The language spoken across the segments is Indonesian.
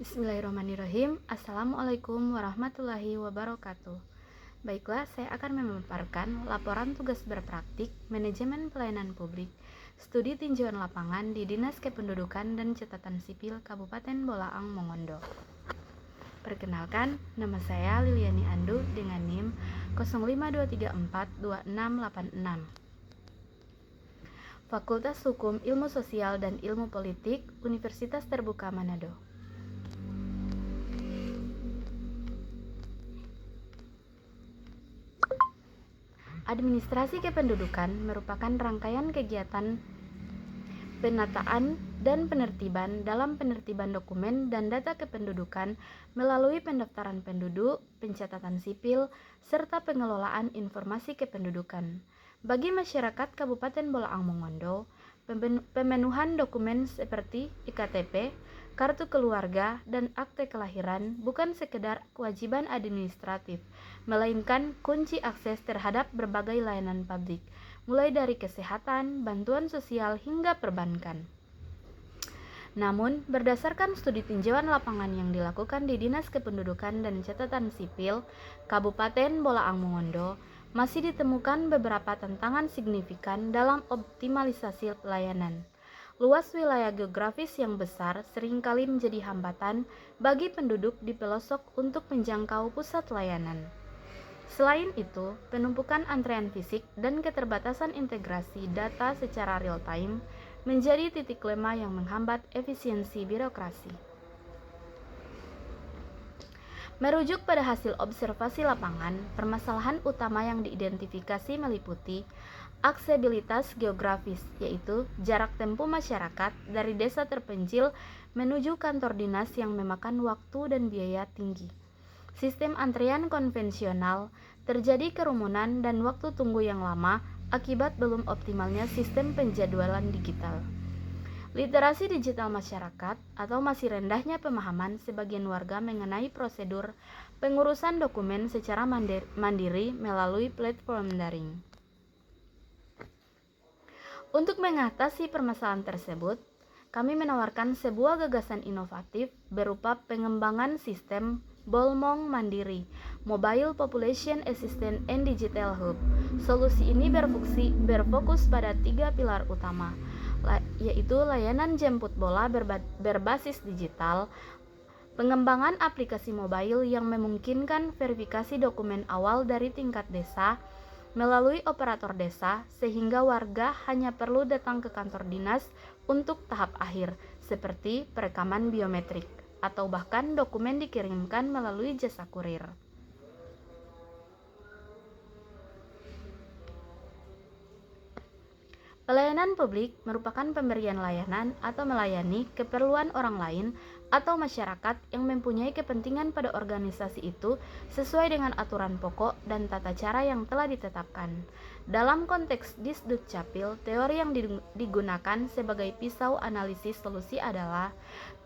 Bismillahirrahmanirrahim. Assalamualaikum warahmatullahi wabarakatuh. Baiklah, saya akan memaparkan laporan tugas berpraktik Manajemen Pelayanan Publik Studi Tinjauan Lapangan di Dinas Kependudukan dan Catatan Sipil Kabupaten Bolaang Mongondo. Perkenalkan, nama saya Liliani Andu dengan NIM 0523426686. Fakultas Hukum Ilmu Sosial dan Ilmu Politik Universitas Terbuka Manado. Administrasi kependudukan merupakan rangkaian kegiatan penataan dan penertiban dalam penertiban dokumen dan data kependudukan melalui pendaftaran penduduk, pencatatan sipil, serta pengelolaan informasi kependudukan. Bagi masyarakat Kabupaten Bolaang Mongondo, pemenuhan dokumen seperti IKTP, kartu keluarga, dan akte kelahiran bukan sekedar kewajiban administratif, melainkan kunci akses terhadap berbagai layanan publik, mulai dari kesehatan, bantuan sosial, hingga perbankan. Namun, berdasarkan studi tinjauan lapangan yang dilakukan di Dinas Kependudukan dan Catatan Sipil Kabupaten Bolaang Mongondo, masih ditemukan beberapa tantangan signifikan dalam optimalisasi pelayanan. Luas wilayah geografis yang besar seringkali menjadi hambatan bagi penduduk di pelosok untuk menjangkau pusat layanan. Selain itu, penumpukan antrean fisik dan keterbatasan integrasi data secara real-time menjadi titik lemah yang menghambat efisiensi birokrasi. Merujuk pada hasil observasi lapangan, permasalahan utama yang diidentifikasi meliputi aksesibilitas geografis, yaitu jarak tempuh masyarakat dari desa terpencil menuju kantor dinas yang memakan waktu dan biaya tinggi. Sistem antrean konvensional, terjadi kerumunan dan waktu tunggu yang lama akibat belum optimalnya sistem penjadwalan digital. Literasi digital masyarakat atau masih rendahnya pemahaman sebagian warga mengenai prosedur pengurusan dokumen secara mandiri melalui platform daring. Untuk mengatasi permasalahan tersebut, kami menawarkan sebuah gagasan inovatif berupa pengembangan sistem Bolmong Mandiri, Mobile Population Assistance and Digital Hub. Solusi ini berfokus pada 3 pilar utama, yaitu layanan jemput bola berbasis digital, pengembangan aplikasi mobile yang memungkinkan verifikasi dokumen awal dari tingkat desa melalui operator desa sehingga warga hanya perlu datang ke kantor dinas untuk tahap akhir seperti perekaman biometrik atau bahkan dokumen dikirimkan melalui jasa kurir. Pelayanan publik merupakan pemberian layanan atau melayani keperluan orang lain atau masyarakat yang mempunyai kepentingan pada organisasi itu sesuai dengan aturan pokok dan tata cara yang telah ditetapkan. Dalam konteks Disdukcapil, teori yang digunakan sebagai pisau analisis solusi adalah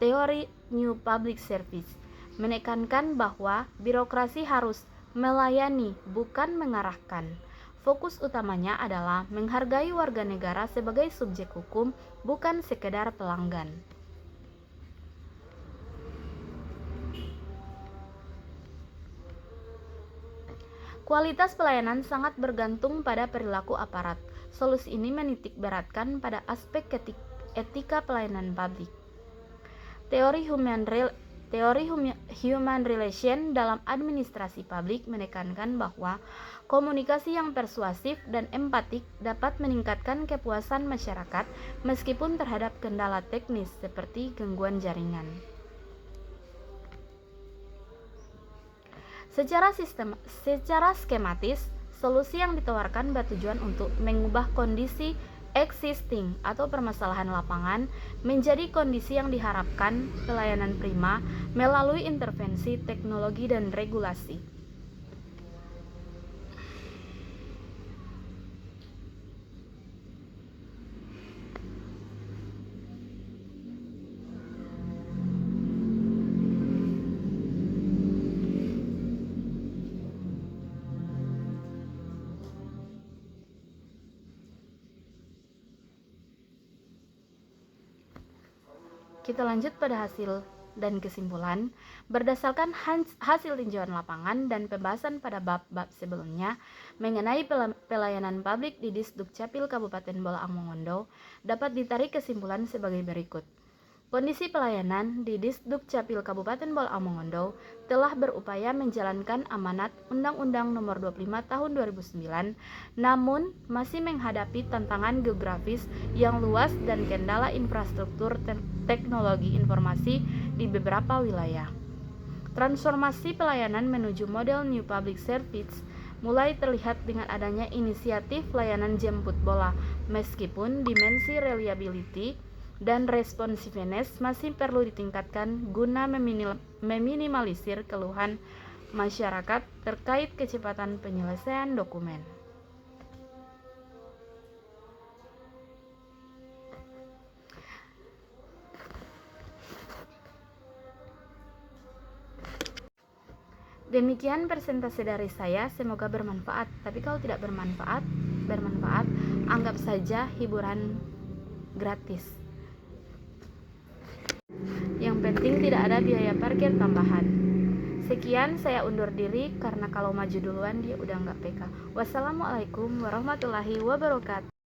teori New Public Service, menekankan bahwa birokrasi harus melayani, bukan mengarahkan. Fokus utamanya adalah menghargai warga negara sebagai subjek hukum, bukan sekedar pelanggan. Kualitas pelayanan sangat bergantung pada perilaku aparat. Solusi ini menitik beratkan pada aspek etika pelayanan publik. Teori human relation dalam administrasi publik menekankan bahwa komunikasi yang persuasif dan empatik dapat meningkatkan kepuasan masyarakat meskipun terhadap kendala teknis seperti gangguan jaringan. Secara skematis, solusi yang ditawarkan bertujuan untuk mengubah kondisi existing atau permasalahan lapangan menjadi kondisi yang diharapkan pelayanan prima melalui intervensi teknologi dan regulasi. Kita lanjut pada hasil dan kesimpulan, berdasarkan hasil tinjauan lapangan dan pembahasan pada bab-bab sebelumnya mengenai pelayanan publik di Disdukcapil Kabupaten Bolaang Mongondo, dapat ditarik kesimpulan sebagai berikut. Kondisi pelayanan di Disdukcapil Kabupaten Bolaang Mongondo telah berupaya menjalankan amanat Undang-Undang Nomor 25 Tahun 2009, namun masih menghadapi tantangan geografis yang luas dan kendala infrastruktur teknologi informasi di beberapa wilayah. Transformasi pelayanan menuju model New Public Service mulai terlihat dengan adanya inisiatif layanan jemput bola, meskipun dimensi reliability dan responsiveness masih perlu ditingkatkan guna meminimalisir keluhan masyarakat terkait kecepatan penyelesaian dokumen. Demikian presentasi dari saya, semoga bermanfaat. Tapi kalau tidak bermanfaat, anggap saja hiburan gratis. Yang penting tidak ada biaya parkir tambahan. Sekian, saya undur diri karena kalau maju duluan dia udah nggak PK. Wassalamualaikum warahmatullahi wabarakatuh.